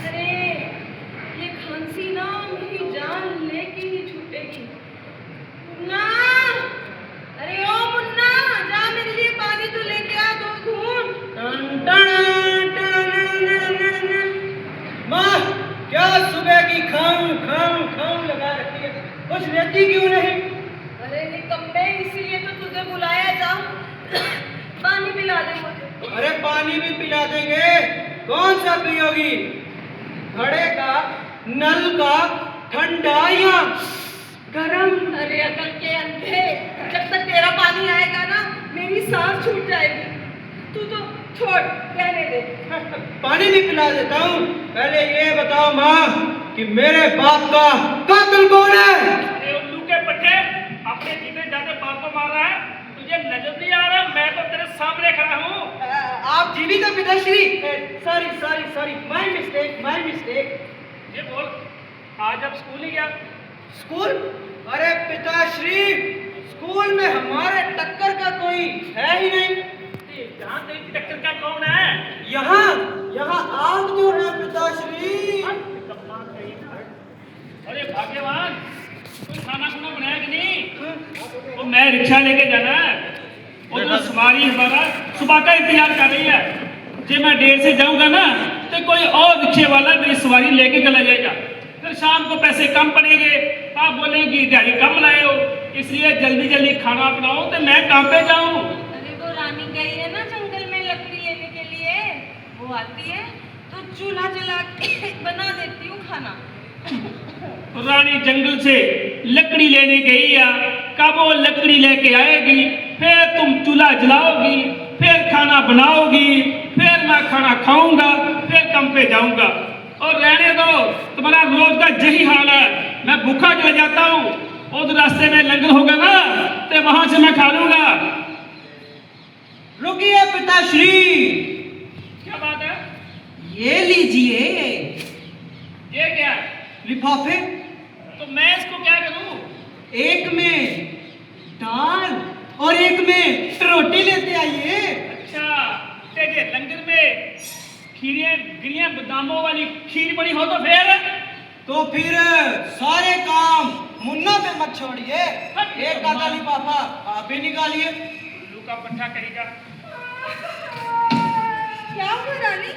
अरे ये खांसी ना मेरी जान लेके ही छूटेगी। मुन्ना, अरे ओ मुन्ना, जा मेरे लिए पानी तो लेके आ, 2 घूंट। माँ, क्या सुबह की खाऊं खाऊं खाऊं लगा रखी है, कुछ लेती क्यों नहीं? अरे निकम्मे, इसीलिए तो तुझे बुलाया। जा पानी पिला दे मुझे। अरे पानी भी पिला देंगे, कौन सा पियोगी? घड़े का, नल का, ठंडा या गरम? अरे अकल के अंधे, जब तक तेरा पानी आएगा ना मेरी सांस छूट जाएगी। तू तो छोड़, रहने दे। पानी भी पिला देता हूँ। पहले ये बताओ माँ कि मेरे बाप का कातिल कौन है? अरे उल्लू के पट्टे, अपने जीते जाते बाप को मार रहा है, तुझे नजर नहीं आ रहा? मैं तो तेरे सामने खड़ा हूँ। आप जीविका पिताश्री? Sorry sorry sorry, my mistake. ये बोल, आज अब स्कूल ही गया? स्कूल? अरे पिताश्री, स्कूल में हमारे टक्कर का कोई है ही नहीं। जहाँ तेरी टक्कर का कौन है? यहाँ आप जो है पिताश्री। अरे भाग्यवान, कोई खाना खुना बनाया कि नहीं? वो मैं रिक्शा लेके जाना है, वो तो सवारी हमारा सुबह का इंतजार कर रही है। जब मैं देर से जाऊंगा ना तो कोई और रिक्शे वाला मेरी सवारी लेके चला जाएगा, फिर शाम को पैसे कम पड़ेंगे, आप बोलेंगे दिहाड़ी कम लाए हो, इसलिए जल्दी जल्दी खाना बनाओ तो मैं काम पे जाऊं। अरे वो रानी गई है ना जंगल में लकड़ी लेने के लिए, वो आती है तो चूल्हा जला के बना देती हूँ खाना। रानी जंगल से लकड़ी लेने गई है, कब वो लकड़ी लेके आएगी, फिर तुम चूल्हा जलाओगी, फिर खाना बनाओगी, फिर मैं खाना खाऊंगा, फिर काम पे जाऊंगा। और रहने दो, तुम्हारा रोज का यही हाल है, मैं भूखा चला जाता हूँ, उस रास्ते में लंगर होगा ना तो वहां से मैं खा लूंगा। रुकिए पिताश्री, क्या बात है? ये लीजिए। ये क्या? लिफाफे। तो मैं इसको क्या करूं? एक में दाल और एक में रोटी लेते आइए। अच्छा, तेरे लंगर में खीरें गिरियां बादामों वाली खीर बनी हो तो फिर सारे काम मुन्ना पे मत छोड़िए, एक आधा लिफाफा आप भी निकालिए। उल्लू का पट्टा करेगा। क्या हुआ रानी?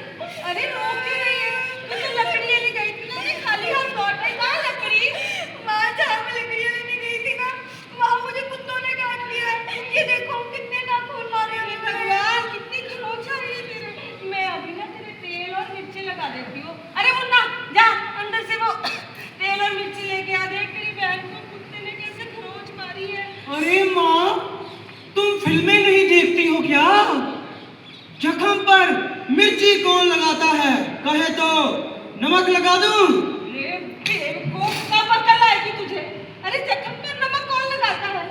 अरे रोक क्यों रही है? मैं तो लकड़ी लेने गई थी ना, मैं खाली हाथ लौट आई। कहाँ लकड़ी? माँ, जहाँ मैं लकड़ियाँ लेने गई थी ना, वहाँ मुझे कुत्तों ने काट लिया। ये देखो कितने नाखून मारे हुए। भगवान, कितनी खरोंच आ रही है तेरे। मैं अभी ना तेरे तेल और मिर्ची लगा देती हूँ। अरे मुन्ना, जा अंदर से वो तेल और मिर्ची लेके आ। देख तेरी बहन को कुत्ते ने कैसे खरोंच मारी है। अरे माँ, तुम फिल्में नहीं देखती हो क्या? जख्म पर मिर्ची कौन लगाता है? कहे तो नमक लगा दूं? अरे बेवकूफ, कब अकल आएगी तुझे? अरे जख्म पर नमक कौन लगाता है?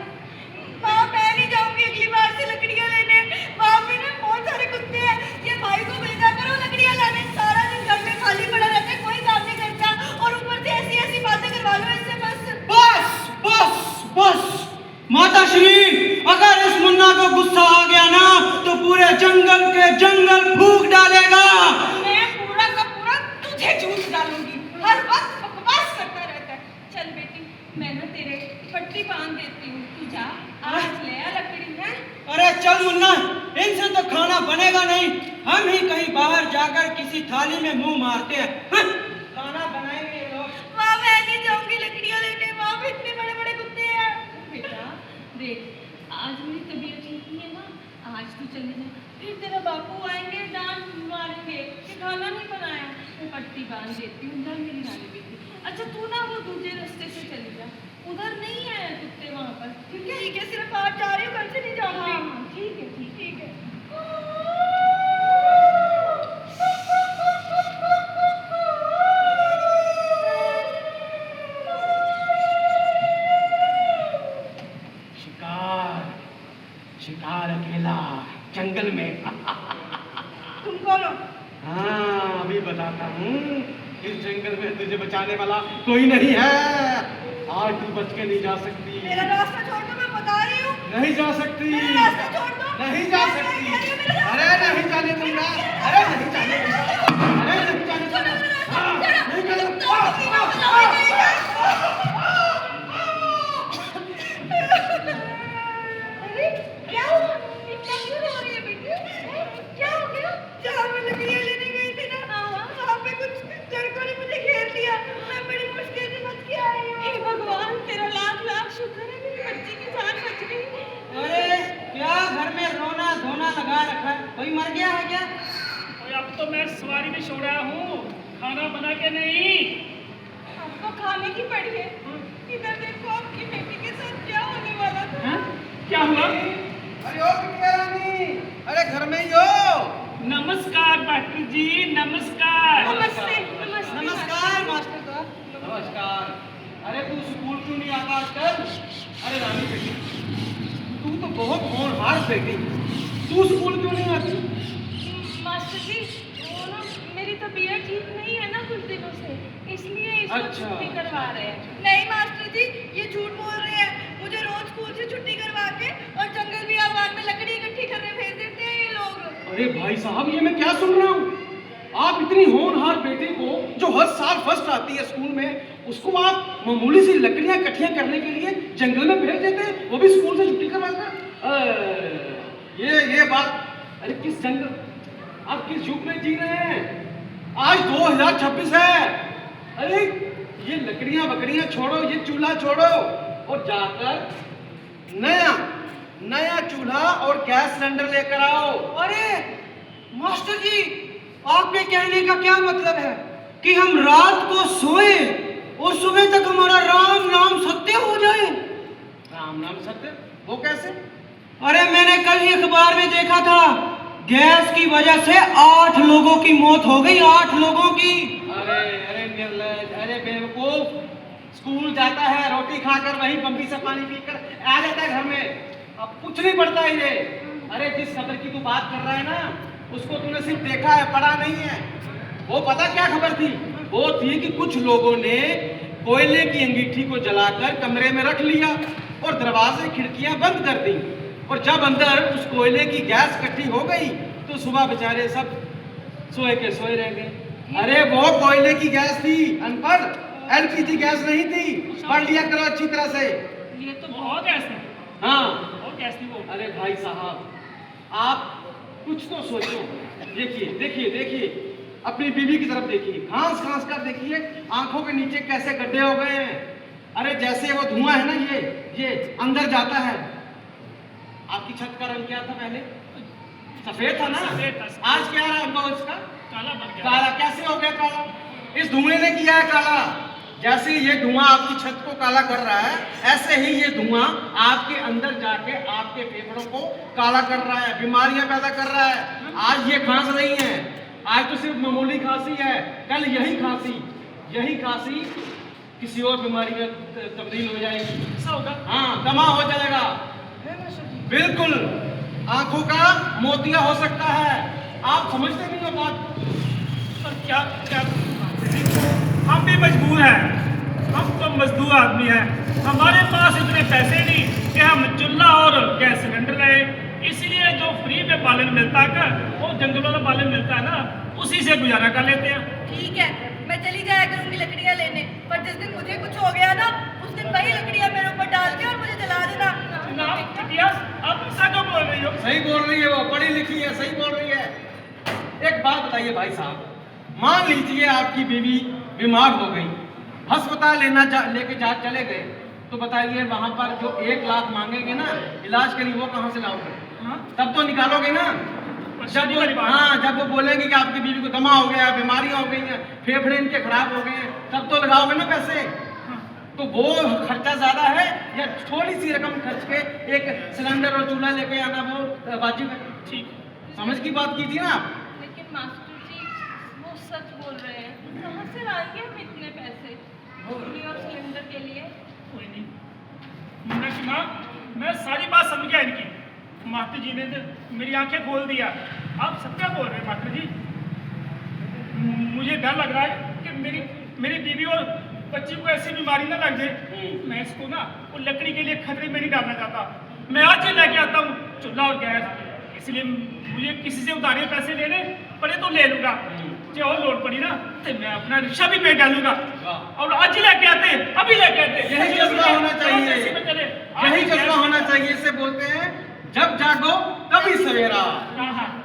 माँ, मैं नहीं जाऊंगी अगली बार से लकड़ियाँ लेने। वहाँ पे ना बहुत सारे कुत्ते हैं। ये भाई को भेजा करो लकड़ियाँ लाने। सारा दिन घर में खाली पड़ा रहता है, कोई काम नहीं करता, और ऊपर से ऐसी ऐसी बातें करवा लो इससे। बस माताश्री, अगर इस मुन्ना को गुस्सा आ गया ना तो पूरे जंगल के जंगल फूंक डालेगा। मैं पूरा का पूरा तुझे जूस डालूंगी। हर वक्त बकवास करता रहता है। चल बेटी, मैं ना तेरे पट्टी बांध देती हूँ, तू जा आज ले आ लकड़ी है। अरे चल मुन्ना, इनसे तो खाना बनेगा नहीं, हम ही कहीं बाहर जाकर किसी थाली में मुंह मारते हैं। खाना बनाएंगे ये लोग। माँ, मैं नहीं जाऊंगी लकड़ियाँ लेने, वहाँ पे इतने बड़े बड़े कुत्ते हैं। बेटा देख, आज मेरी तबीयत ठीक नहीं है ना, आज तू चले जा, फिर तेरा बापू आएंगे, डांट मारेंगे कि खाना नहीं बनाया। मैं पट्टी बांध देती हूँ, उधर मेरी रानी बेटी। अच्छा तू ना वो दूसरे रास्ते से चली जा, उधर नहीं है कुत्ते वहाँ पर। ठीक है, सिर्फ आज जा रही हूँ, घर से नहीं जाऊंगी। हाँ ठीक है, ठीक है। शिकार अकेला जंगल में। तुम कौन हो? हाँ, अभी बताता हूँ। इस जंगल में तुझे बचाने वाला कोई नहीं है। आज तू बच के नहीं जा सकती। मेरा रास्ता छोड़ दो, मैं बता रही हूँ। नहीं जा सकती। मेरा रास्ता छोड़ दो। नहीं जा सकती। अरे नहीं जाने दूंगा। है क्या? और अब तो मैं सवारी में छोड़ा हूँ, खाना बना के नहीं। आपको खाने की पड़ी है। इधर देखो आपकी बेटी के साथ क्या होने वाला था। हैं? क्या हुआ? अरे ओ बिटिया रानी, अरे घर में ही हो? नमस्कार डॉक्टर जी, नमस्कार। नमस्ते नमस्ते नमस्कार मास्टर साहब। नमस्कार। अरे तू स्कूल क्यों नहीं आता आजकल? अरे रानी बेटी, तू तो बहुत होनहार बेटी, तू स्कूल क्यों नहीं आती? मास्टर जी, वो ना मेरी तबीयत ठीक नहीं है ना कुछ दिनों से, इसलिए इसको अच्छा। छुट्टी करवा रहे हैं। नहीं मास्टर जी, ये झूठ बोल रहे हैं। मुझे रोज स्कूल से छुट्टी करवा के और जंगल बियाबान में लकड़ी इकट्ठी करने भेज देते हैं ये लोग। अरे भाई साहब, ये मैं क्या सुन रहा हूँ? आप इतनी होनहार बेटी को जो हर साल फर्स्ट आती है स्कूल में, उसको आप मामूली सी लकड़ियां इकट्ठियां करने के लिए जंगल में भेज देते हैं, वो भी स्कूल से छुट्टी करवाकर। ये बात, अरे किस जंगल, आप किस युग में जी रहे हैं? आज 2026 है। अरे ये लकड़ियां बकड़ियां छोड़ो, ये चूल्हा छोड़ो और जाकर नया चूल्हा और गैस सिलेंडर लेकर आओ। अरे मास्टर जी, आपके कहने का क्या मतलब है कि हम रात को सोए और सुबह तक हमारा राम नाम सत्य हो जाए? राम नाम सत्य, वो कैसे? अरे मैंने कल ही अखबार में देखा था, गैस की वजह से 8 लोगों की मौत हो गई, 8 लोगों की। अरे निर्लज, अरे बेवकूफ, स्कूल जाता है रोटी खाकर, वहीं बम्बी से पानी पीकर आ जाता है घर में, अब कुछ नहीं पड़ता ये। अरे जिस खबर की तू बात कर रहा है ना, उसको तूने सिर्फ देखा है, पढ़ा नहीं है। वो पता क्या खबर थी? वो थी कि कुछ लोगों ने कोयले की अंगीठी को जलाकर कमरे में रख लिया और दरवाजे खिड़कियां बंद कर दी, और जब अंदर उस कोयले की गैस इकट्ठी हो गई तो सुबह बेचारे सब सोए के सोए रह गए। अरे वो कोयले की गैस थी, अनपढ़, एलपीजी गैस नहीं थी, पढ़ लिया करो अच्छी तरह से। ये तो बहुत ऐसी, हाँ, बहुत ऐसी वो। अरे भाई साहब, आप कुछ तो सोचो। देखिए अपनी बीवी की तरफ देखिए, खांस कर देखिए, आंखों के नीचे कैसे गड्ढे हो गए हैं। अरे जैसे वो धुआं है ना, ये अंदर जाता है। आपकी छत का रंग क्या था पहले? सफेद था ना? सफेद था। आज क्या रंग है उसका? काला बन गया। काला कैसे हो गया काला? इस धुएं ने किया है काला। जैसे ये धुआं आपकी छत को काला कर रहा है, ऐसे ही ये धुआं आपके अंदर जाके आपके फेफड़ों को काला कर रहा है, बीमारियां पैदा कर रहा है। आज ये खांस रही है, आज तो सिर्फ मामूली खांसी है, कल यही खांसी किसी और बीमारी में तब्दील हो जाएगी। ऐसा होगा? हाँ, दमा हो जाएगा, बिल्कुल आंखों का मोतिया हो सकता है। आप समझते नहीं हो बात। पर क्या क्या हम भी मजबूर हैं, हम तो मजदूर आदमी हैं, हमारे पास इतने पैसे नहीं कि हम चूल्हा और गैस सिलेंडर लें, इसीलिए जो फ्री में पालन मिलता है, वो जंगलों में पालन मिलता है ना, उसी से गुजारा कर लेते हैं। ठीक है, मैं चली जाया करूंगी लकड़ियां लेने, पर जिस दिन मुझे कुछ हो गया ना, उस दिन वही लकड़ियां मेरे ऊपर डाल के और मुझे जला देना। जनाब, बिटिया, आप ऐसा क्यों बोल रही हो? सही बोल रही है, वो पढ़ी लिखी है, सही बोल रही है। एक बात बताइए भाई साहब, मान लीजिए आपकी बीवी बीमार हो गई, अस्पताल लेके चले गए, तो बताइए वहां पर जो 1 लाख मांगेंगे ना इलाज के लिए, वो कहाँ से लाओगे? हाँ? तब तो निकालोगे ना। शादी वाली बात। जब वो बोलेंगे कि आपकी बीवी को दमा हो गया, बीमारियां हो गई हैं, फेफड़े इनके खराब हो गए हैं, तब तो लगाओगे ना पैसे। तो वो खर्चा ज्यादा है या थोड़ी सी रकम खर्च के एक सिलेंडर और चूल्हा लेके आना वो वाजिब है? ठीक, समझ की बात कीजिए ना आप। लेकिन मास्टर जी, वो सच बोल रहे हैं, कहाँ से लाएंगे हम इतने पैसे चूल्हे और सिलेंडर के लिए? कोई नहीं। मैं सारी बात समझ गया इनकी। मास्टर जी ने तो मेरी आंखें खोल दिया। आप सब क्या बोल रहे हैं मास्टर जी? मुझे डर लग रहा है कि मेरी बीवी और बच्ची को ऐसी बीमारी ना लग जाए। मैं इसको ना वो लकड़ी के लिए खतरे में नहीं डालना चाहता। मैं आज ही लेके आता हूँ चूल्हा और गैस, इसलिए मुझे किसी से उधारे पैसे लेने पड़े तो ले लूंगा, जो और लोड़ पड़ी ना तो मैं अपना रिक्शा भी पे डालूंगा और आज ही लेके आते, अभी लेके आते। यही जज्बा होना चाहिए, यही जज्बा होना चाहिए। इसे बोलते हैं जब जागो तभी सवेरा।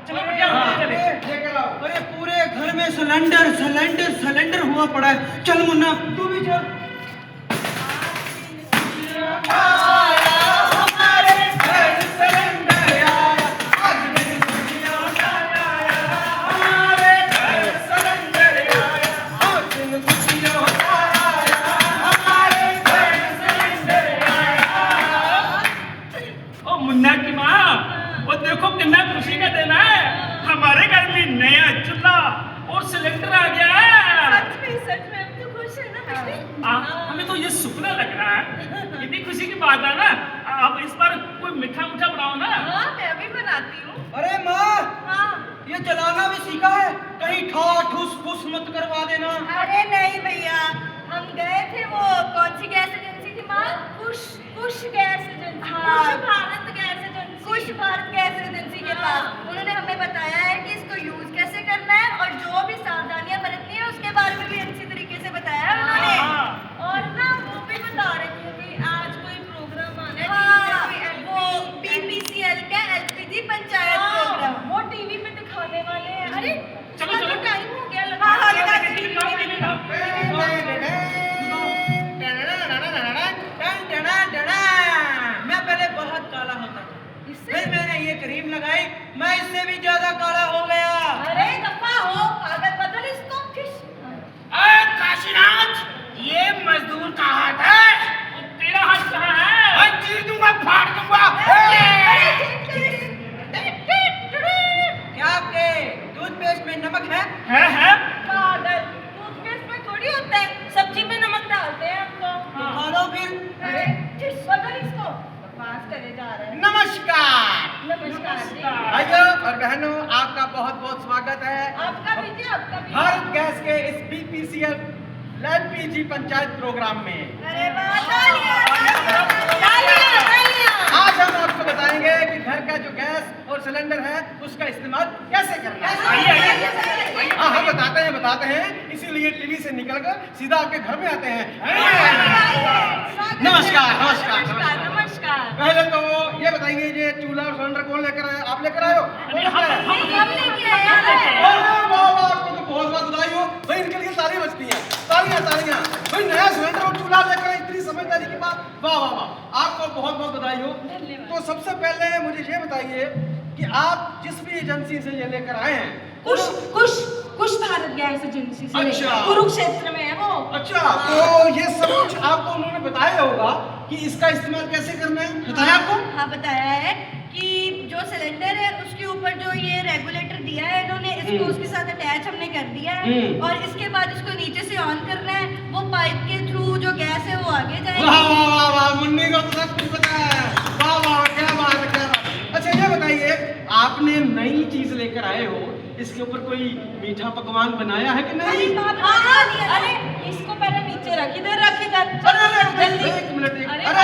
चलो बेटा, चले। लेकर आओ। अरे पूरे घर में सिलेंडर हुआ पड़ा है। चल मुन्ना, तू भी चल। हमारे घर सिलेंडर आया, आज दिन दुनिया में आया। सिलेंडर आ गया है। सच में अब तो खुश है ना बेटी? हमें तो ये सुपना लग रहा है। कितनी खुशी की बात है ना। अब इस बार कोई मीठा मीठा बनाओ ना। हाँ मैं अभी बनाती हूँ। अरे माँ, हाँ। ये चलाना भी सीखा है? कहीं ठा ठुस फुस मत करवा देना। अरे नहीं भैया, हम गए थे वो कौन सी गैस एजेंसी थी माँ? कुश गैस एजेंसी। कुश भारत गैस एजेंसी। कुश भारत गैस एजेंसी के पास उन्होंने हमें बताया है कि इसको यूज कैसे करना है और जो भी सावधानियां बरतनी है उसके बारे में भी अच्छी तरीके से बताया है उन्होंने। और ना वो भी बता रहे थे कि आज कोई प्रोग्राम आना है। हाँ, वो BPCL का LPG पंचायत प्रोग्राम, वो टीवी पे दिखाने वाले हैं। अरे चलो चलो टाइम हो गया। हाँ लगा मैं पहले बहुत काला होता था, फिर मैंने ये क्रीम लगाई, मैं इससे भी ज्यादा काला हो गया। अरे दफा हो, पागल बदल इसको। काशीनाथ, ये मजदूर का हाथ है। तेरा हाथ कहाँ है? चीर दूंगा, फाड़ दूंगा। क्या आपके टूथपेस्ट में नमक है? है? पागल, टूथपेस्ट में थोड़ी होता है, सब्जी में नमक डालते हैं हम तो। तो खा लो फिर। अरे बदल इसको, बकवास करे जा रहे हैं। नमस्कार नमस्कार जी। भाइयों और बहनों, आपका बहुत बहुत स्वागत है आपका भी जी, आपका भी। भारत गैस के इस BPCL LPG पंचायत प्रोग्राम में। अरे वाह, तालियां, तालियां। आज हम आपको बताएंगे कि घर का जो गैस और सिलेंडर है उसका इस्तेमाल कैसे करना है। हाँ हम बताते हैं, इसीलिए टीवी से निकलकर सीधा आपके घर में आते हैं। नमस्कार। नमस्कार। पहले तो ये बताएंगे, ये चूल्हा और सिलेंडर कौन लेकर आया? आप लेकर आए हो? हम लेके आए हैं। अरे वाह, आपको तो बहुत बहुत बधाई हो भाई, इनके लिए तालियां बजती हैं। तालियां भाई, नया सिलेंडर और चूल्हा लेकर आए, इतनी समझदारी की बात। वाह, आपको बहुत बहुत बधाई हो। तो सबसे पहले मुझे ये बताइए कि आप जिस भी एजेंसी से ये लेकर आए हैं। कुश भारत गैस एजेंसी से। अच्छा। कुरुक्षेत्र में है वो। अच्छा, तो ये सब कुछ आपको उन्होंने बताया होगा कि इसका इस्तेमाल कैसे करना है, बताया आपको? हाँ बताया है कि जो सिलेंडर है उसके ऊपर जो ये रेगुलेटर दिया है इन्होंने, इसको उसके साथ अटैच हमने कर दिया है और इसके बाद इसको नीचे से ऑन करना है। वो पाइप के थ्रू जो गैस है वो आगे जाएगी। वाह, मुन्नी को तो सब कुछ पता है। वाह, क्या बात है। अच्छा ये बताइए, आपने नई चीज लेकर आए हो, इसके ऊपर कोई मीठा पकवान बनाया है कि नहीं? अरे इसको पहले नीचे रख, इधर रख, जल्दी। एक मिनट। अरे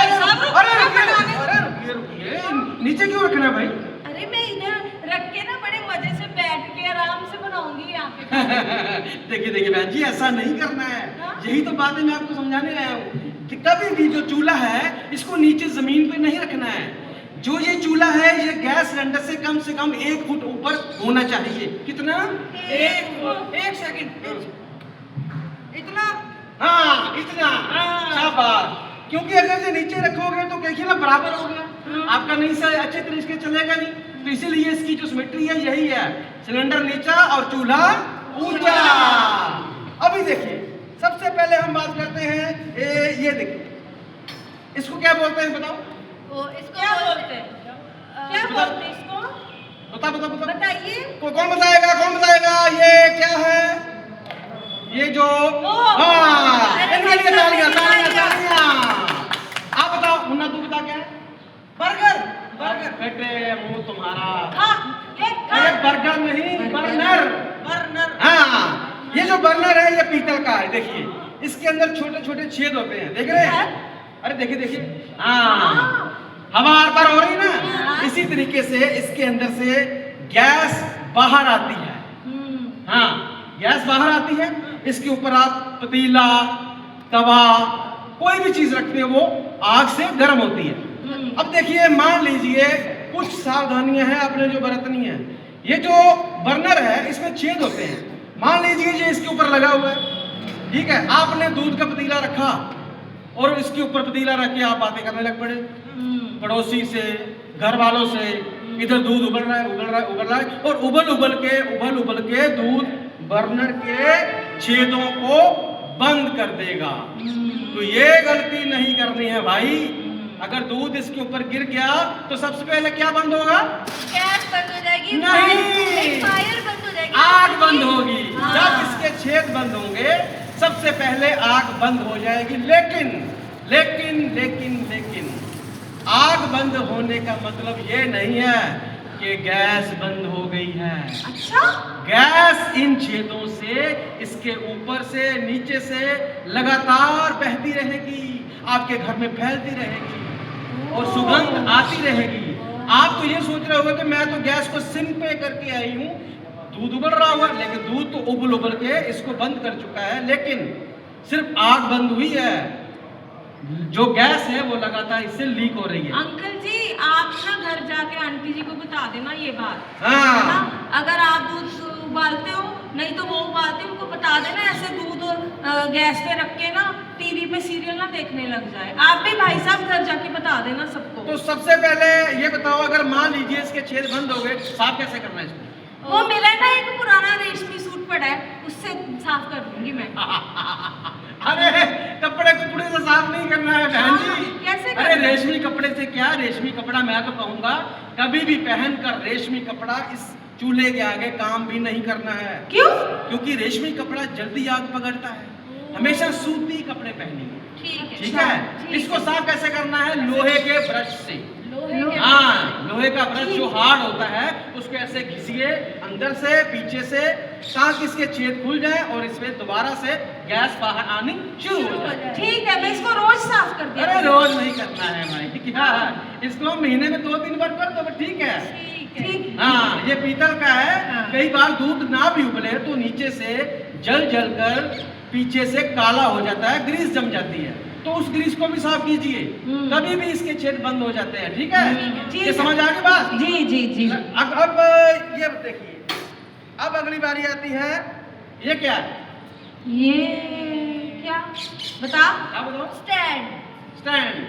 रुकिए, नीचे क्यों रखना है भाई? अरे मैं इधर रख के ना बड़े मजे से बैठ के आराम से बनाऊंगी यहाँ पे। देखिए बहन जी, ऐसा नहीं करना है। यही तो बातें मैं आपको समझाने आया हूँ कि कभी भी जो चूल्हा है इसको नीचे जमीन पे नहीं रखना है। जो ये चूल्हा है ये गैस सिलेंडर से कम 1 फुट ऊपर होना चाहिए। कितना? 1 सेकंड। इतना? हाँ, इतना। शाबाश। क्योंकि अगर ये नीचे रखोगे तो देखिए ना, बराबर हो गया, आपका नहीं सही अच्छे तरीके से चलेगा नहीं। तो इसीलिए इसकी जो सिमेट्री है यही है, सिलेंडर नीचा और चूल्हा ऊंचा। अभी देखिए, सबसे पहले हम बात करते हैं, ये देखिए इसको क्या बोलते हैं, बताओ? इसको क्या बोलते हैं? क्या बोलते हैं इसको? बता बताइए। कौन बताएगा? ये क्या है? ये जो इनके लिए तालियां। आप बताओ मुन्ना, तू बता क्या है? बर्गर। बेटे मुंह तुम्हारा। अरे बर्गर नहीं, बर्नर। हाँ, ये जो बर्नर है ये पीतल का है। देखिए इसके अंदर छोटे छोटे छेद होते हैं, देख रहे हैं? अरे देखिए। हाँ, हवा आर पार हो रही ना, इसी तरीके से इसके अंदर से गैस बाहर आती है। हाँ, गैस बाहर आती है। इसके ऊपर आप पतीला, तवा, कोई भी चीज रखते हैं वो आग से गर्म होती है। अब देखिए, मान लीजिए कुछ सावधानियां हैं आपने जो बरतनी है। ये जो बर्नर है इसमें छेद होते हैं। मान लीजिए ये इसके ऊपर लगा हुआ है, ठीक है? आपने दूध का पतीला रखा और इसके ऊपर पतीला रख के आप बातें करने लग पड़े पड़ोसी से, घर वालों से। इधर दूध उबल रहा है और उबल के दूध बर्नर के छेदों को बंद कर देगा। तो ये गलती नहीं करनी है भाई। अगर दूध इसके ऊपर गिर गया तो सबसे पहले क्या बंद होगा? गैस बंद हो जाएगी। नहीं, फायर बंद हो जाएगी। आग बंद होगी। जब बंद होंगे सबसे पहले आग बंद हो जाएगी। लेकिन लेकिन लेकिन लेकिन आग बंद होने का मतलब ये नहीं है कि गैस बंद हो गई है। अच्छा, गैस इन छेदों से, इसके ऊपर से, नीचे से लगातार बहती रहेगी, आपके घर में फैलती रहेगी और सुगंध आती रहेगी। आप तो ये सोच रहे होगे कि मैं तो गैस को सिम पे करके आई हूँ, दूध उबल रहा हुआ, लेकिन दूध तो उबल उबल के इसको बंद कर चुका है, लेकिन सिर्फ आग बंद हुई है, जो गैस है वो लगातार इससे लीक हो रही है। अंकल जी आप ना घर जाके आंटी जी को बता देना ये बात। हाँ। है ना? अगर आप दूध उबालते हो, नहीं तो वो उबालते हो, उनको बता देना ऐसे दूध गैस पे रख के ना टीवी पे सीरियल ना देखने लग जाए। आप भी भाई साहब घर जाके बता देना सबको। तो सबसे पहले ये बताओ, अगर मान लीजिए इसके छेद बंद हो गए, साफ कैसे करना है इसको? वो मेरा ना एक पुराना रेशमी सूट पड़ा है, उससे साफ कर दूंगी मैं। अरे कपड़े कुपड़े से साफ नहीं करना है बहन जी। कैसे अरे रेशमी कपड़े से क्या, रेशमी कपड़ा मैं तो कहूंगा कभी भी पहनकर रेशमी कपड़ा इस चूल्हे के आगे काम भी नहीं करना है। क्यों? क्योंकि रेशमी कपड़ा जल्दी आग पकड़ता है। हमेशा सूती कपड़े पहनेंगे, ठीक है। ठीक है? इसको साफ कैसे करना है? लोहे के ब्रश से। लोहे के हाँ, लोहे का ब्रश जो हार्ड होता है उसको ऐसे घिसिए अंदर से पीछे से, ताकि इसके छेद खुल जाए और इसमें दोबारा से गैस बाहर आनी शुरू हो जाए। ठीक है, मैं इसको रोज साफ कर दिया। अरे रोज नहीं करना है भाई, क्या इसको महीने में 2-3 बार कर दो, ठीक है? ठीक। हाँ, ये पीतल का है। हाँ। कई बार दूध ना भी उबले तो नीचे से जल कर पीछे से काला हो जाता है, ग्रीस जम जाती है, तो उस ग्रीस को भी साफ कीजिए, तभी भी इसके छेद बंद हो जाते हैं। ठीक है? ये समझ आ गई बात? जी जी जी। अब ये देखिए, अब अगली बारी आती है, ये क्या है? ये क्या बता? क्या बताओ? स्टैंड। स्टैंड,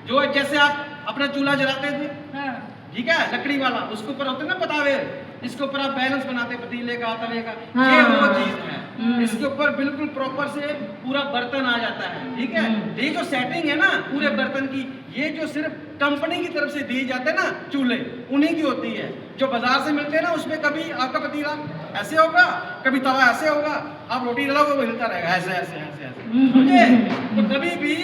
जो जैसे आप अपना चूल्हा जलाते थे, हाँ। ठीक है, लकड़ी वाला, उसके ऊपर होते ना पतावे, इसके ऊपर आप बैलेंस बनाते पतीले का, तवे का, हाँ। ये वो चीज है। इसके ऊपर बिल्कुल प्रॉपर से पूरा बर्तन आ जाता है। ठीक है? ये जो सेटिंग है ना पूरे बर्तन की, ये जो सिर्फ कंपनी की तरफ से दिए जाते हैं ना चूल्हे, उन्हीं की होती है। जो बाजार से मिलते हैं ना, उसमें कभी आपका पतीला ऐसे होगा, कभी तवा ऐसे होगा, आप रोटी डालोगे वो हिलता रहेगा ऐसे ऐसे ऐसे ऐसे, समझे? तो कभी भी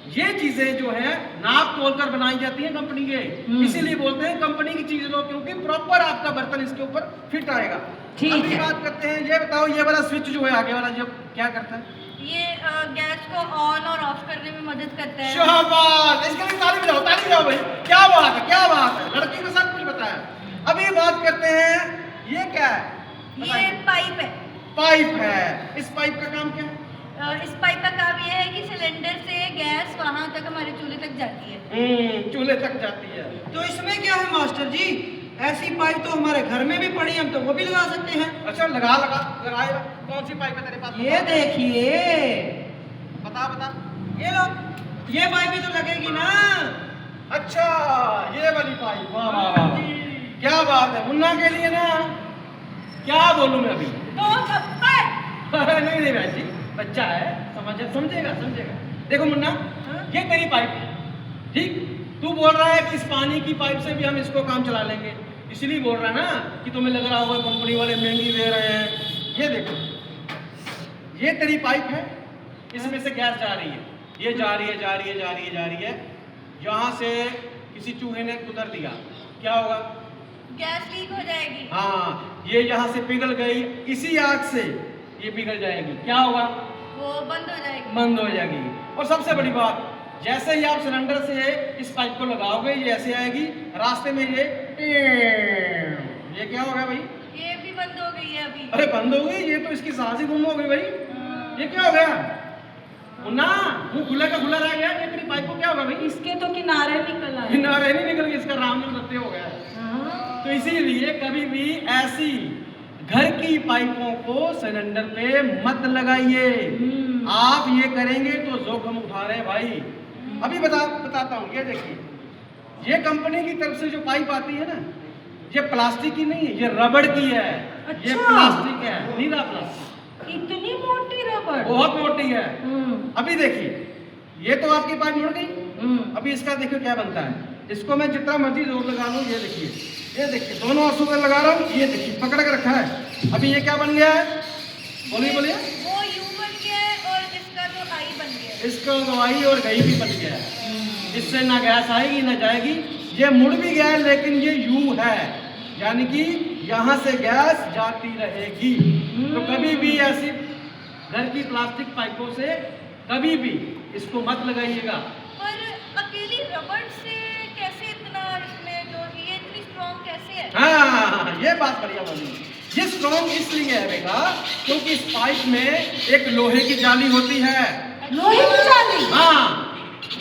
ये चीजें जो है नाप तोल कर बनाई जाती है कंपनी के, इसीलिए बोलते हैं कंपनी की चीज लो, क्योंकि प्रॉपर आपका बर्तन इसके ऊपर फिट आएगा। ठीक अभी है। बात करते हैं, ये बताओ, ये वाला स्विच जो है आगे वाला, जो क्या करता है? ये गैस को ऑन और ऑफ करने में मदद करता है। शाबाश, इसके लिए ताली बजाओ भाई, क्या बात है, क्या बात है, लड़की को सब कुछ बताया। अभी बात करते हैं, ये क्या है? ये पाइप है। पाइप है। इस पाइप का काम क्या है? इस पाइप का काम ये है कि सिलेंडर से गैस वहां तक हमारे चूल्हे तक जाती है। चूल्हे तक जाती है। तो इसमें क्या है मास्टर जी, ऐसी पाइप तो हमारे घर में भी पड़ी है, हम तो वो भी लगा सकते हैं। अच्छा, लगाएगा। कौन सी पाइप है तेरे पास? ये देखिए, बता। ये लो, ये पाइप भी तो लगेगी ना। अच्छा, ये वाली पाइप, वाह वाह वाह, क्या बात है। मुन्ना के लिए ना, क्या बोलूं मैं अभी? तो थप्पड़। नहीं बहन जी, बच्चा है, समझेगा। देखो मुन्ना, ये तेरी पाइप है, ठीक? तू बोल रहा है कि इस पानी की पाइप से भी हम इसको काम चला लेंगे, इसलिए बोल रहा है ना कि तुम्हें लग रहा होगा कंपनी वाले महंगी दे रहे हैं। ये देखो, ये तेरी पाइप है, इसमें से गैस जा रही है, ये जा रही है, यहाँ से किसी चूहे ने कुतर दिया, क्या होगा? गैस लीक हो जाएगी। हाँ, ये यहाँ से पिघल गई, इसी आग से ये पिघल जाएगी, क्या होगा? वो बंद हो जाएगी। बंद हो जाएगी। और सबसे बड़ी बात, जैसे ही आप सिलेंडर से इस पाइप को लगाओगे, ये ऐसे आएगी, रास्ते में ये क्या हो गया भाई? ये भी बंद हो गई है अभी। अरे बंद हो गई? ये तो इसकी सांस ही गुम हो गई भाई। ये क्या हो गया? मुन्ना, मुंह खुला का खुला रह गया, ये तेरी पाइप को क्या होगा भाई? इसके तो किनारे निकल आए। किनारे नहीं निकल गए, इसका राम नाम सत्य हो गया। तो इसीलिए कभी भी ऐसी घर की पाइपों को सिलेंडर पे मत लगाइए। आप ये करेंगे तो जोखिम उठा रहे हैं भाई। अभी बताता हूँ, ये देखिए, ये कंपनी की तरफ से जो पाइप आती है ना, ये प्लास्टिक की नहीं है, ये रबड़ की है। अच्छा। ये प्लास्टिक है, नीला प्लास्टिक, इतनी मोटी रबड़। बहुत मोटी है। अभी देखिए, ये तो आपकी पाइप मुड़ गई, अभी इसका देखिए क्या बनता है। इसको मैं जितना मर्जी जोर लगा लूँ, ये देखिए दोनों आंसू में लगा रहा हूँ, ये देखिए पकड़ के रखा है। अभी ये क्या बन गया है? बोलिए बोलिए। वो यू बन गया है और इसका तो आई बन गया है। इसका तो आई और गई भी बन गया है। इससे ना गैस आएगी ना जाएगी। ये मुड़ भी गया है लेकिन ये यू है, यानी कि यहाँ से गैस जाती रहेगी। तो कभी भी ऐसी घर की प्लास्टिक पाइपों से कभी भी इसको मत लगाइएगा। पर अकेली रबड़ से कैसे इतना इसमें जो ये इतनी स्ट्रॉन्ग कैसे है? हाँ, ये बात बढ़िया बोली। ये स्ट्रॉन्ग इसलिए है बेटा क्योंकि इस पाइप में एक लोहे की जाली होती है। लोहे की जाली? हाँ,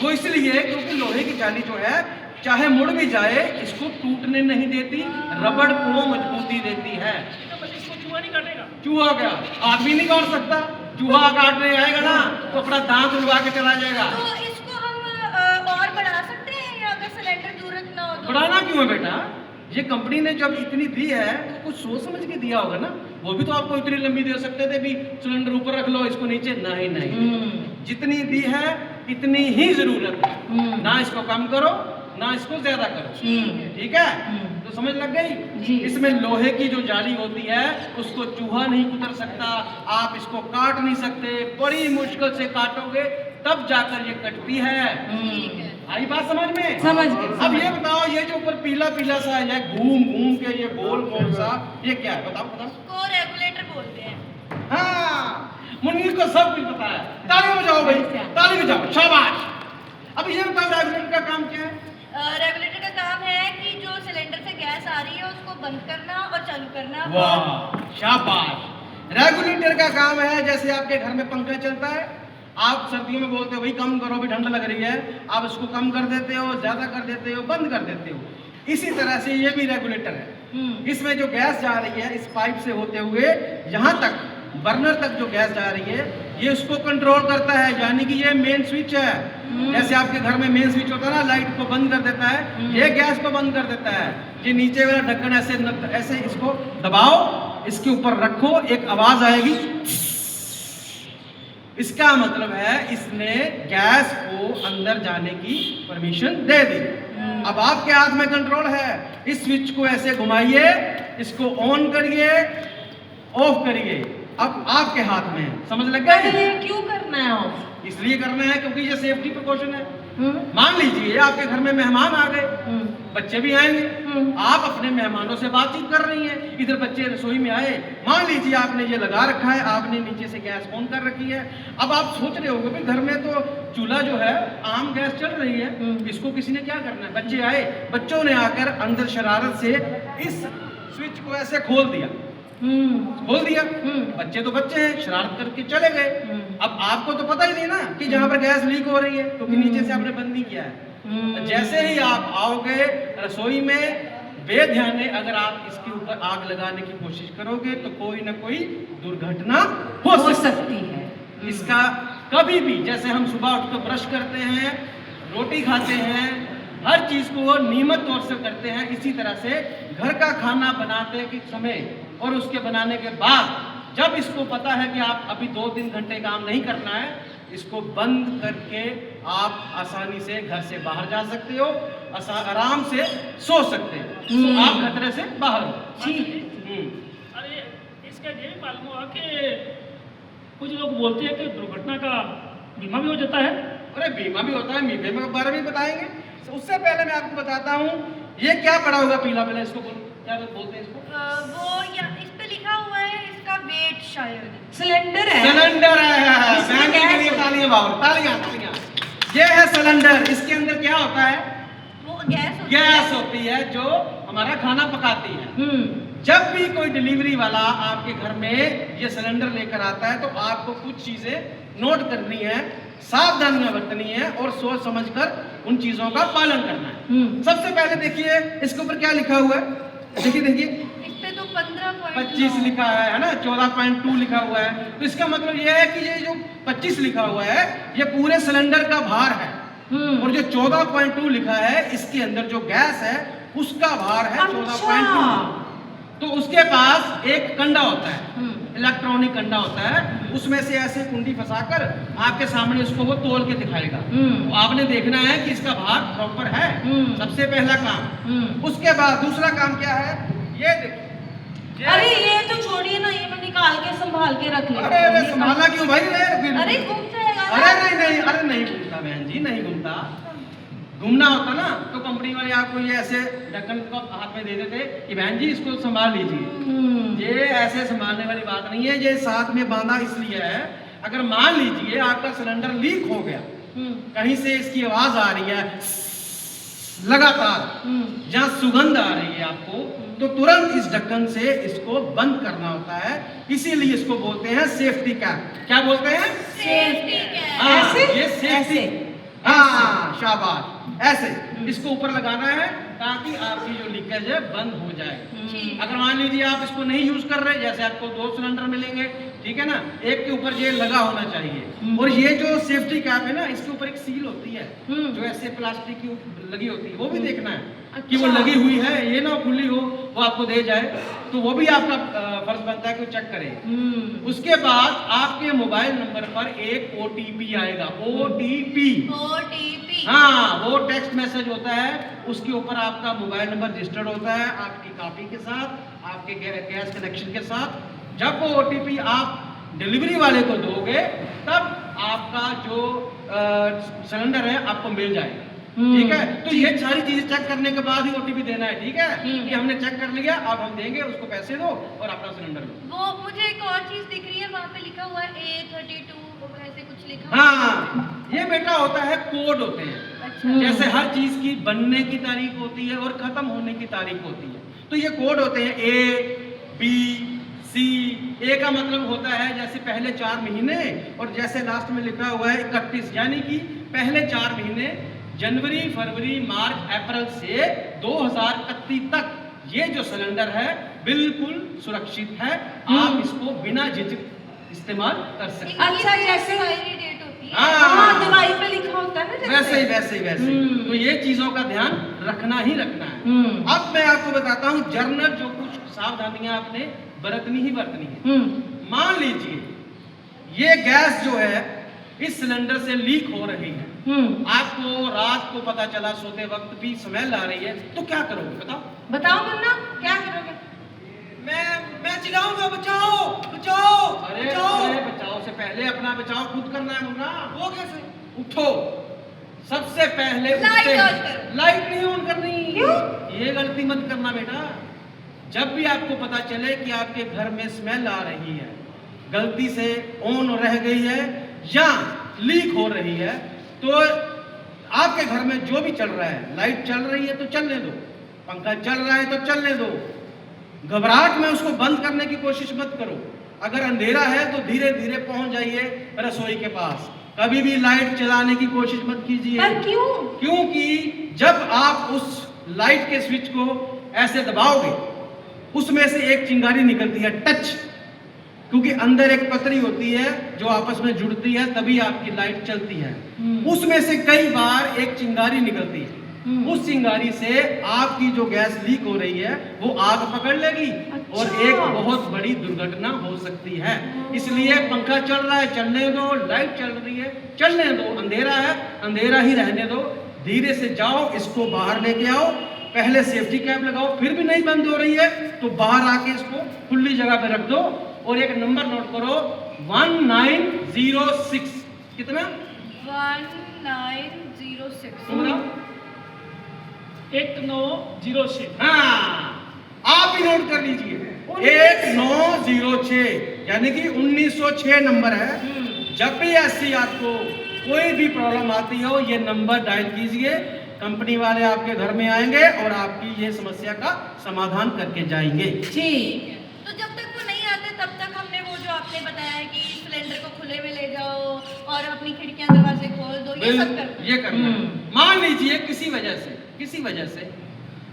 वो इसलिए क्योंकि लोहे की जाली जो है चाहे मुड़ भी जाए इसको टूटने नहीं देती, रबड़ को मजबूती देती है। चूहा क्या आदमी नहीं काट सकता? चूहा काटने आएगा ना तो अपना दांत उड़वा के चला जाएगा। तो इसको हम और बढ़ा सकते हैं या अगर सिलेंडर जरूरत ना हो तो? बढ़ाना क्यों है बेटा? ये कंपनी ने जब इतनी दी है तो कुछ सोच समझ के दिया होगा ना। वो भी तो आपको इतनी लंबी दे सकते थे भी सिलेंडर ऊपर रख लो इसको नीचे, नहीं नहीं, जितनी दी है इतनी ही जरूरत है। ना इसको कम करो ना इसको ज्यादा करो, ठीक है? तो समझ लग गई? इसमें लोहे की जो जाली होती है उसको चूहा नहीं कुतर सकता, आप इसको काट नहीं सकते, बड़ी मुश्किल से काटोगे तब जाकर ये कटती है। आई बात समझ में? समझ गई। अब ये बताओ, ये जो ऊपर पीला पीला सा है घूम घूम के ये गोल गोल सा, ये क्या है? बताओ बताओ। इसको रेगुलेटर बोलते हैं। हाँ, मुन्नी को सब कुछ पता है। ताली बजाओ भाई, ताली बजाओ, शाबाश। अब ये बताओ रेगुलेटर का काम क्या है? रेगुलेटर का काम है कि जो सिलेंडर से गैस आ रही है उसको बंद करना और चालू करना। वाह, शाबाश। रेगुलेटर का काम है जैसे आपके घर में पंखा चलता है, आप सर्दियों में बोलते हो भाई कम करो भी ठंड लग रही है, आप इसको कम कर देते हो, ज्यादा कर देते हो, बंद कर देते हो। इसी तरह से ये भी रेगुलेटर है। इसमें जो गैस जा रही है इस पाइप से होते हुए यहाँ तक बर्नर तक जो गैस जा रही है ये उसको कंट्रोल करता है, यानी कि ये मेन स्विच है। जैसे आपके घर में मेन स्विच होता है ना, लाइट को बंद कर देता है, ये गैस को बंद कर देता है। ये नीचे वाला ढक्कन ऐसे इसको दबाओ, इसके ऊपर रखो, एक आवाज आएगी, इसका मतलब है इसने गैस को अंदर जाने की परमिशन दे दी। अब आपके हाथ में कंट्रोल है, इस स्विच को ऐसे घुमाइए, इसको ऑन करिए, ऑफ करिए, अब आपके हाथ में है। समझ लग गया? क्यों करना है ऑफ? इसलिए करना है क्योंकि ये सेफ्टी प्रिकॉशन है। मान लीजिए आपके घर में मेहमान आ गए, बच्चे भी आएंगे, आप अपने मेहमानों से बातचीत कर रही हैं, इधर बच्चे रसोई में आए, मान लीजिए आपने ये लगा रखा है, आपने नीचे से गैस ऑन कर रखी है। अब आप सोच रहे होंगे भाई घर में तो चूल्हा जो है आम गैस चल रही है, इसको किसी ने क्या करना है? बच्चे आए, बच्चों ने आकर अंदर शरारत से इस स्विच को ऐसे खोल दिया, बच्चे तो बच्चे हैं, शरारत करके चले गए। अब आपको तो पता ही नहीं ना कि जहाँ पर गैस लीक हो रही है, क्योंकि नीचे से आपने बंद नहीं किया है। जैसे ही आप आओगे रसोई में, बेध्याने अगर आप इसके ऊपर आग लगाने की कोशिश करोगे तो कोई ना कोई दुर्घटना हो सकती है। इसका कभी भी, जैसे हम सुबह उठकर ब्रश करते हैं, रोटी खाते हैं, हर चीज को नियमित तौर से करते हैं, इसी तरह से घर का खाना बनाते के समय और उसके बनाने के बाद जब इसको पता है कि आप अभी 2-3 घंटे काम नहीं करना है, इसको बंद करके आप आसानी से घर से बाहर जा सकते हो, आराम से सो सकते हो, तो आप खतरे से बाहर हो। अरे इसका ये भी मालूम हुआ कि कुछ लोग बोलते हैं कि दुर्घटना का बीमा भी हो जाता है। अरे बीमा भी होता है, बीमे के बारे में बताएंगे। उससे पहले मैं आपको बताता हूँ ये क्या पड़ा होगा पीला पीला, इसको क्या बोलते हैं इसको? वो या इस पे लिखा हुआ है इसका वेट शायद सिलेंडर है। सिलेंडर है। इसमें के लिए तालियां बाबू, तालियां तालियां। ये है सिलेंडर। इसके अंदर क्या होता है? वो गैस गैस होती है जो हमारा खाना पकाती है। जब भी कोई डिलीवरी वाला आपके घर में ये सिलेंडर लेकर आता है तो आपको कुछ चीजें नोट करनी है, सावधानियां बरतनी है और सोच समझकर उन चीजों का पालन करना है। सबसे पहले देखिए इसके ऊपर क्या लिखा हुआ है, देखिए देखिए इस पे तो 25 लिखा है ना, 14.2 लिखा हुआ है। तो इसका मतलब ये है कि ये जो 25 लिखा हुआ है ये पूरे सिलेंडर का भार है, और जो 14.2 लिखा है इसके अंदर जो गैस है उसका भार है 14.2। तो उसके पास एक कंडा होता है, इलेक्ट्रॉनिक कंडा होता है, उसमें से ऐसे कुंडी फंसाकर आपके सामने उसको वो तोल के दिखाएगा। तो आपने देखना है कि इसका भार प्रॉपर है, सबसे पहला काम। उसके बाद दूसरा काम क्या है, ये देखिए। अरे ये तो छोड़िए ना, ये मैं निकाल के संभाल संभाल के रख ले। अरे अरे संभाला क्यों भाई? अरे घूम जाएगा ना। अरे नहीं घूमता बहन जी, नहीं घूमता। घूमना होता ना तो कंपनी वाले आपको ये ऐसे ढक्कन को हाथ में दे देते कि बहन जी इसको संभाल लीजिए। ये ऐसे संभालने वाली बात नहीं है, ये साथ में बांधा इसलिए है, अगर मान लीजिए आपका सिलेंडर लीक हो गया, कहीं से इसकी आवाज आ रही है लगातार, जहां सुगंध आ रही है आपको, तो तुरंत इस ढक्कन से इसको बंद करना होता है। इसीलिए इसको बोलते हैं सेफ्टी कैप। क्या बोलते हैं? Safety cap. हाँ, ऐसे? ये सेफ्टी। हाँ शाबाश, ऐसे इसको ऊपर लगाना है ताकि आपकी जो लीकेज है बंद हो जाए। अगर मान लीजिए आप इसको नहीं यूज कर रहे, जैसे आपको 2 सिलेंडर मिलेंगे, ठीक है ना, एक के ऊपर ये लगा होना चाहिए, और ये जो सेफ्टी कैप है ना, इसके ऊपर एक सील होती है जो ऐसे प्लास्टिक की लगी होती है, वो भी देखना है कि वो लगी हुई है, ये ना खुली हो वो आपको दे जाए, तो वो भी आपका फर्ज बनता है कि चेक करें। उसके बाद आपके मोबाइल नंबर पर एक OTP आएगा, OTP। हाँ, वो टेक्स्ट मैसेज होता है, उसके ऊपर आपका मोबाइल नंबर रजिस्टर्ड होता है आपकी कॉपी के साथ, आपके गैस कनेक्शन के साथ। जब वो OTP आप डिलीवरी वाले को दोगे, तब आपका जो सिलेंडर है आपको मिल जाएगा। ठीक है, तो ये सारी चीजें चेक करने के बाद ही OTP देना है। ठीक है, कि हमने चेक कर लिया, अब हम देंगे, उसको पैसे दो और अपना सिलेंडर लो। वो मुझे एक और चीज दिख रही है, वहाँ पे लिखा हुआ है A32 ऐसे कुछ लिखा हुआ हाँ, ये बेटा होता है कोड होते हैं। अच्छा। जैसे हर चीज की बनने की तारीख होती है और खत्म होने की तारीख होती है, तो ये कोड होते हैं A B C। A का मतलब होता है जैसे पहले 4 महीने, और जैसे लास्ट में लिखा हुआ है 31, यानी कि पहले 4 महीने जनवरी, फरवरी, मार्च, अप्रैल से 2031 तक ये जो सिलेंडर है बिल्कुल सुरक्षित है। आप इसको बिना झिझक इस्तेमाल कर सकते हैं। अच्छा, जैसे एक्सपायरी डेट होती है। हाँ, दवाई पे लिखा होता है ना, वैसे ही। तो ये चीजों का ध्यान रखना ही रखना है। अब मैं आपको बताता हूँ जर्नल जो कुछ सावधानियां आपने बरतनी ही बरतनी है। मान लीजिए ये गैस जो है इस सिलेंडर से लीक हो रही है, आपको रात को पता चला सोते वक्त भी स्मेल आ रही है, तो क्या करोगे बताओ? बताओ मुन्ना, क्या करोगे? मैं चिल्लाऊंगा, बचाओ बचाओ। अरे बचाओ से पहले अपना बचाव खुद करना है मुन्ना। वो कैसे? उठो, सबसे पहले लाइट उठते ऑन करो। लाइट नहीं ऑन करनी। क्यों? ये गलती मत करना बेटा। जब भी आपको पता चले कि आपके घर में स्मेल आ रही है, गलती से ऑन रह गई है या लीक हो रही है, तो आपके घर में जो भी चल रहा है, लाइट चल रही है तो चलने दो, पंखा चल रहा है तो चलने दो, घबराहट में उसको बंद करने की कोशिश मत करो। अगर अंधेरा है तो धीरे धीरे पहुंच जाइए रसोई के पास, कभी भी लाइट चलाने की कोशिश मत कीजिए। पर क्यों? क्योंकि जब आप उस लाइट के स्विच को ऐसे दबाओगे, उसमें से एक चिंगारी निकलती है, टच, क्योंकि अंदर एक पतरी होती है जो आपस में जुड़ती है, तभी आपकी लाइट चलती है। उसमें से कई बार एक चिंगारी निकलती है, उस चिंगारी से आपकी जो गैस लीक हो रही है वो आग पकड़ लेगी। अच्छा। और एक बहुत बड़ी दुर्घटना हो सकती है। इसलिए पंखा चल रहा है चलने दो, लाइट चल रही है चलने दो, अंधेरा है अंधेरा ही रहने दो। धीरे से जाओ, इसको बाहर लेके आओ, पहले सेफ्टी कैप लगाओ, फिर भी नहीं बंद हो रही है तो बाहर आके इसको खुली जगह पे रख दो, और एक नंबर नोट करो 1906। कितना? 1906। तुम बताओ। 1906। हाँ, आप ही नोट कर लीजिए 1906, यानी कि 1906 नंबर है। जब भी ऐसी आपको कोई भी प्रॉब्लम आती हो, ये नंबर डायल कीजिए, कंपनी वाले आपके घर में आएंगे और आपकी ये समस्या का समाधान करके जाएंगे। ठीक। तो जब तक वो नहीं आते तब तक हमने वो जो आपने बताया है कि सिलेंडर को खुले में ले जाओ और अपनी खिड़कियां दरवाजे खोल दो, ये सब करना है। ये करना है। मान लीजिए किसी वजह से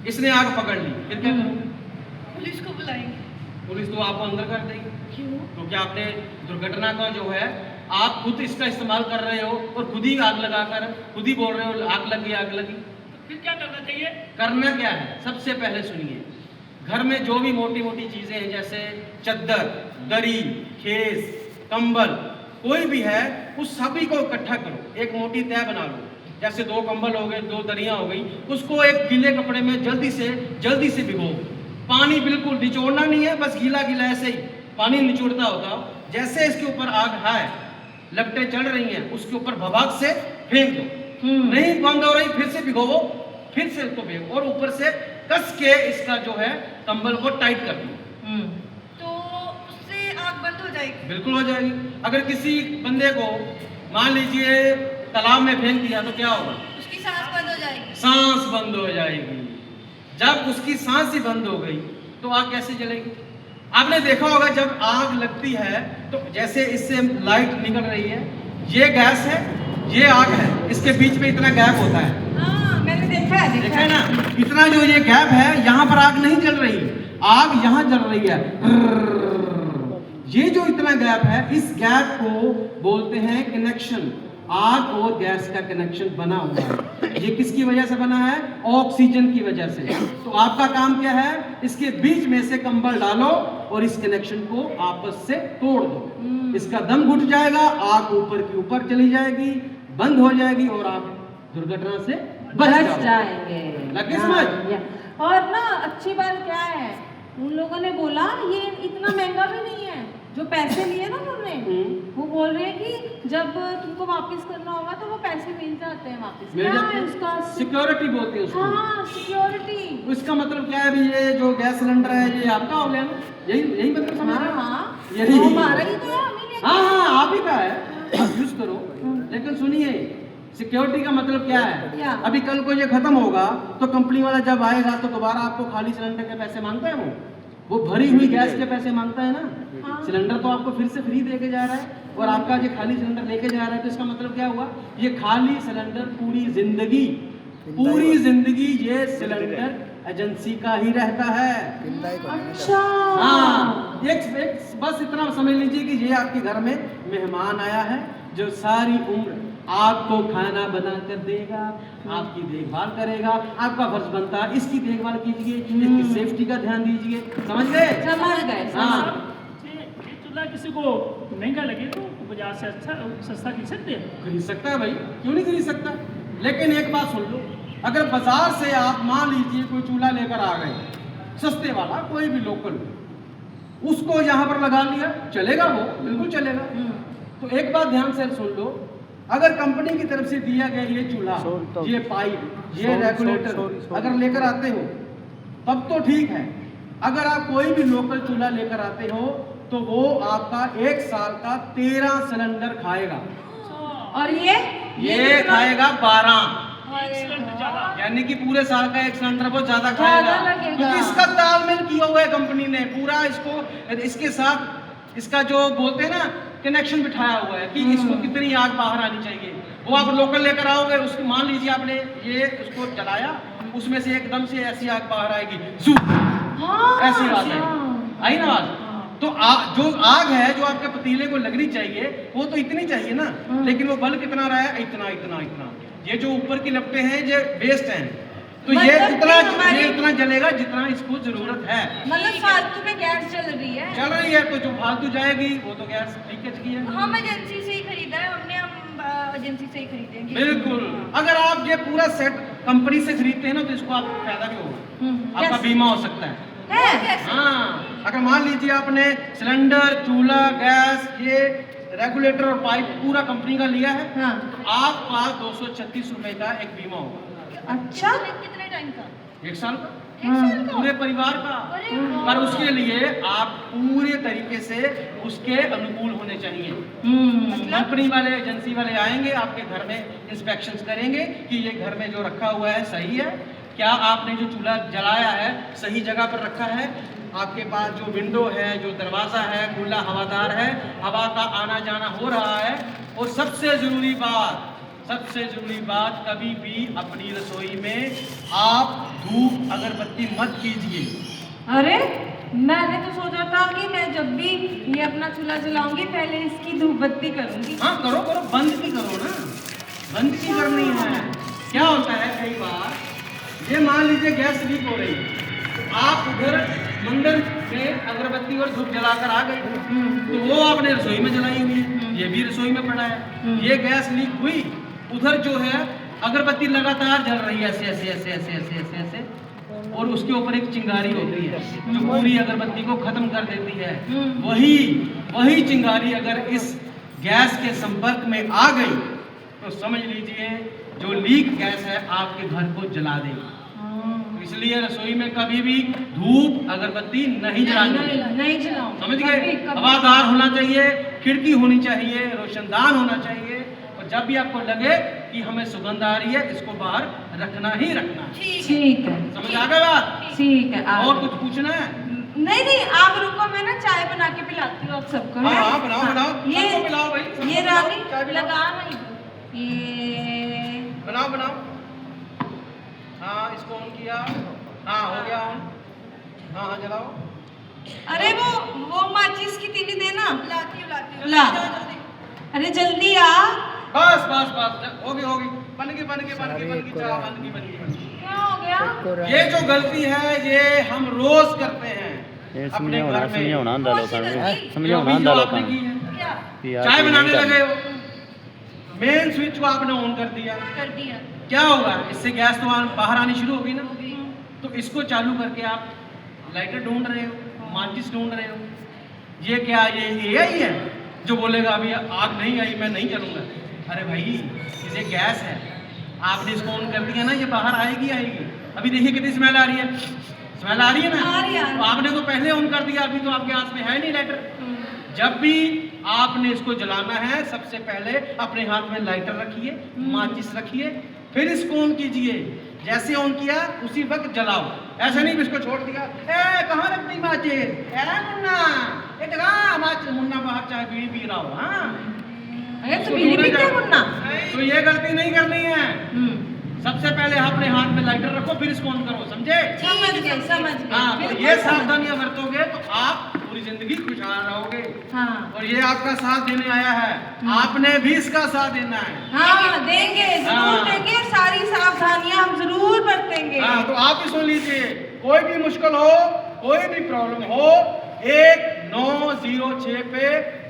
इसने आग पकड़ ली, फिर क्या करोगे? पुलिस को बुलाएंगे। पुलिस तो आपको अंदर कर देगी, क्यों? क्योंकि आपने दुर्घटना का जो है आप खुद इसका इस्तेमाल कर रहे हो और खुद ही आग लगाकर खुद ही बोल रहे हो आग लगी। फिर क्या करना चाहिए? करना क्या है? सबसे पहले सुनिए, घर में जो भी मोटी मोटी चीजें हैं, जैसे चद्दर, दरी, खेस, कंबल, कोई भी है, उस सभी को इकट्ठा करो, एक मोटी तह बना लो। जैसे 2 कंबल हो गए, 2 दरियां हो गई, उसको एक गीले कपड़े में जल्दी से भिगो। पानी बिल्कुल निचोड़ना नहीं है, बस गीला ऐसे ही पानी निचोड़ता होता हो, जैसे इसके ऊपर आग है, लपटें चढ़ रही हैं, उसके ऊपर भभक से फेंक दो। नहीं बंद हो रही, फिर से भिगोवो, फिर से उसको भिगो और ऊपर से कस के इसका जो है कंबल को टाइट कर दो। तो उससे आग बंद हो जाएगी? बिल्कुल हो जाएगी। अगर किसी बंदे को मान लीजिए तालाब में फेंक दिया तो क्या होगा? उसकी सांस बंद हो जाएगी। सांस बंद हो जाएगी। जब उसकी सांस ही बंद हो गई तो आग कैसे जलेगी? आपने देखा होगा जब आग लगती है तो जैसे इससे लाइट निकल रही है, ये गैस है, ये आग है, इसके बीच में इतना गैप होता है। हाँ, मैंने देखा है, देखा है ना? इतना जो ये गैप है, यहाँ पर आग नहीं जल रही, आग यहाँ जल रही है। ये जो इतना गैप है, इस गैप को बोलते हैं कनेक्शन। आग और गैस का कनेक्शन बना हुआ है। ये किसकी वजह से बना है? ऑक्सीजन की वजह से। तो आपका काम क्या है? इसके बीच में से कंबल डालो और इस कनेक्शन को आपस से तोड़ दो। इसका दम घुट जाएगा, आग ऊपर की ऊपर चली जाएगी, बंद हो जाएगी और आप दुर्घटना से बच जाएंगे। लगे समझ? और ना अच्छी बात क्या है, उन लोगों ने बोला ये इतना महंगा भी नहीं है। जो पैसे लिए ना उन्होंने, वो बोल रहे हैं कि जब तुमको वापस करना होगा तो वो पैसे मिल जाते हैं वापस। मिल क्या जाते है हैं? उसका? सिक्योरिटी बोलते हैं उसको। हाँ, सिक्योरिटी। इसका मतलब क्या है? अभी ये जो गैस सिलेंडर है ये आपका हो गया ना? यही मतलब समझ रहे हो? हाँ, यही। वो हमारा ही तो है, हम ही लेके हाँ, आप ही का है, आप यूज करो। लेकिन सुनिए, सिक्योरिटी का मतलब क्या है? क्या? अभी कल को ये खत्म होगा तो कंपनी वाला जब आएगा तो दोबारा आपको खाली सिलेंडर के पैसे मांगता है। वो भरी हुई गैस के पैसे मांगता है ना। हाँ। सिलेंडर तो आपको फिर से फ्री देके जा रहा है और आपका ये खाली सिलेंडर लेके जा रहा है, तो इसका मतलब क्या हुआ? ये खाली सिलेंडर पूरी जिंदगी ये सिलेंडर एजेंसी का ही रहता है। अच्छा। हाँ, एक बस इतना समझ लीजिए कि ये आपके घर में मेहमान आया है जो सारी उम्र आपको खाना बना कर देगा, आपकी देखभाल करेगा। आपका फर्ज बनता है इसकी देखभाल कीजिए, इसकी सेफ्टी का ध्यान दीजिए। समझ गए? समझ गए। हाँ। ये चूल्हा किसी को महंगा लगे तो बाजार से अच्छा सस्ता खरीद सकते हैं। खरीद सकता है भाई, क्यों नहीं खरीद सकता? लेकिन एक बात सुन लो, अगर बाजार से आप मान लीजिए कोई चूल्हा लेकर आ गए, सस्ते वाला कोई भी लोकल, उसको यहाँ पर लगा लिया, चलेगा? वो बिल्कुल चलेगा। तो एक बात ध्यान से सुन लो, अगर कंपनी की तरफ से दिया गया ये चूल्हा, ये पाइप, ये रेगुलेटर अगर लेकर आते हो तब तो ठीक है। अगर आप कोई भी लोकल चूल्हा लेकर आते हो तो वो आपका 1 साल का 13 सिलेंडर खाएगा और ये खाएगा 12, यानी कि पूरे साल का 1 सिलेंडर बहुत ज्यादा खाएगा। लगेगा। क्योंकि इसका तालमेल किया हुआ है कंपनी ने पूरा, इसको इसके साथ इसका जो बोलते हैं ना कनेक्शन बिठाया हुआ है कि इसको कितनी आग बाहर आनी चाहिए। वो आप लोकल लेकर आओगे, उसको मान लीजिए आपने ये उसको जलाया, उसमें से एकदम से ऐसी आग बाहर आएगी, ऐसी आग है, आई ना आग? तो जो आग है जो आपके पतीले को लगनी चाहिए वो तो इतनी चाहिए ना, लेकिन वो बल कितना रहा है? इतना। ये जो ऊपर की लपटें हैं ये वेस्ट हैं, तो ये इतना जलेगा जितना इसको जरूरत है। मतलब फालतू में गैस चल रही है। तो जो फालतू जाएगी वो तो गैस लीकेज की है। हम एजेंसी से ही खरीदा है, हम एजेंसी से ही खरीदेंगे। बिल्कुल। अगर आप ये पूरा सेट कंपनी से खरीदते हैं ना तो इसको आपको फायदा भी होगा, आपका बीमा हो सकता है। हाँ, अगर मान लीजिए आपने सिलेंडर, चूल्हा, गैस, ये रेगुलेटर और पाइप पूरा कंपनी का लिया है, हाँ। तो आपका 236 रुपए का एक बीमा होगा। अच्छा। कितने टाइम का? 1 साल का, साल का? पूरे परिवार का। अरे वाह। पर उसके लिए आप पूरे तरीके से उसके अनुकूल होने चाहिए। कंपनी वाले, एजेंसी वाले आएंगे, आपके घर में इंस्पेक्शन करेंगे कि ये घर में जो रखा हुआ है सही है, क्या आपने जो चूल्हा जलाया है सही जगह पर रखा है, आपके पास जो विंडो है, जो दरवाज़ा है, खुला हवादार है, हवा का आना जाना हो रहा है। और सबसे ज़रूरी बात, कभी भी अपनी रसोई में आप धूप अगरबत्ती मत कीजिए। अरे मैंने तो सोचा था कि मैं जब भी ये अपना चूल्हा जलाऊंगी पहले इसकी धूप बत्ती करूंगी। हाँ करो, बंद की करो ना, बंद की करनी है। क्या होता है कई बार, ये मान लीजिए गैस लीक हो रही है, आप उधर मंदिर में अगरबत्ती और धूप जलाकर आ गए, तो वो आपने रसोई में जलाई हुई है, ये भी रसोई में पड़ा है, ये गैस लीक हुई, उधर जो है अगरबत्ती लगातार जल रही है ऐसे, और उसके ऊपर एक चिंगारी होती है जो पूरी अगरबत्ती को खत्म कर देती है। हम्म। वही चिंगारी अगर इस गैस के संपर्क में आ गई तो समझ लीजिए जो लीक गैस है आपके घर को जला देगी। तो इसलिए रसोई में कभी भी धूप अगरबत्ती नहीं जलानी। नहीं जलाऊं। समझ गए? हवादार होना चाहिए, खिड़की होनी चाहिए, रोशनदान होना चाहिए, और जब भी आपको लगे कि हमें सुगंध आ रही है इसको बाहर रखना ही रखना है। ठीक है, समझ आ गए बात? ठीक है। और कुछ पूछना है? नहीं आप रुको, मैं ना चाय बना के पिलाती हूँ आप सबको। हाँ, है? हाँ, बनाओ, बनाओ। ये सबको पिलाओ भाई, सबको ये पिलाओ, रानी चाय पिलाओ। लगा नहीं, ये बनाओ। हाँ, इसको ऑन किया। हाँ, हो गया ऑन। हाँ, जलाओ। अरे वो माचिस की तीली देना। लाती हूँ ला। जल्दी। अरे जल्दी आ। बस होगी। बन गई चाय बन गई। क्या हो गया? ये जो गलती है ये हम रोज करते हैं अपने घर में। समझाना ਹੁੰਦਾ ਲੋਕਾਂ ਨੂੰ अभी समझाना जो ਹੁੰਦਾ आपने ਲੋਕਾਂ की ਨੂੰ है, क्या कि यार चाय ये बनाने नहीं लगे करना। हो, मेन स्विच को आपने ऑन कर दिया, कर दिया? क्या होगा? इससे गैस तो बाहर आनी शुरू होगी ना। तो इसको चालू करके आप लाइटर ढूंढ रहे हो, माचिस ढूंढ रहे हो। ये क्या ये AI है जो बोलेगा अभी आग नहीं आई मैं नहीं चलूंगा? अरे भाई ये गैस है, आपने इसको ऑन कर दिया ना, ये बाहर आएगी। अभी देखिए कितनी स्मेल आ रही है। स्मेल आ रही है आ रही है। ना? तो आपने तो पहले ऑन कर दिया, अभी तो आपके हाथ में है नहीं लाइटर। जब भी आपने इसको जलाना है सबसे पहले अपने हाथ में लाइटर रखिए, माचिस रखिए, फिर इसको ऑन कीजिए। जैसे ऑन किया उसी वक्त जलाओ। ऐसे नहीं इसको छोड़ दिया। कहाँ रखती माचिस? मुन्ना माचिस, मुन्ना बाहर चाय बीड़ी पी रहा हो। हाँ, अरे तो बीड़ी पीते हैं मुन्ना? तो ये गलती नहीं करनी है। सबसे पहले अपने हाथ में लाइटर रखो, फिर इसको ऑन करो। समझे? समझ गए। हाँ, तो ये सावधानियां बरतोगे तो आप पूरी जिंदगी खुशहाल रहोगे। हाँ और ये आपका साथ देने आया है, आपने भी इसका साथ देना है। हाँ देंगे, जरूर हाँ। देंगे। सारी सावधानियां हम जरूर बरतेंगे। हाँ, तो आप भी सुन लीजिए, कोई भी मुश्किल हो, कोई भी प्रॉब्लम हो, 1906 पे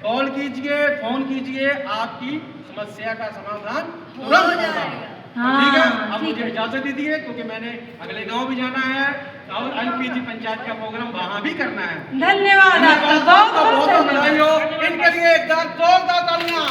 कॉल कीजिए, फोन कीजिए, आपकी समस्या का समाधान तुरंत होगा। हाँ, ठीक है? अब ठीक मुझे है। इजाजत दीजिए क्योंकि मैंने अगले गांव भी जाना है और LPG पंचायत का प्रोग्राम वहां भी करना है। धन्यवाद आपका, बहुत बहुत बहुत धन्यवाद। बधाई हो। इनके लिए एक जोरदार तालियां।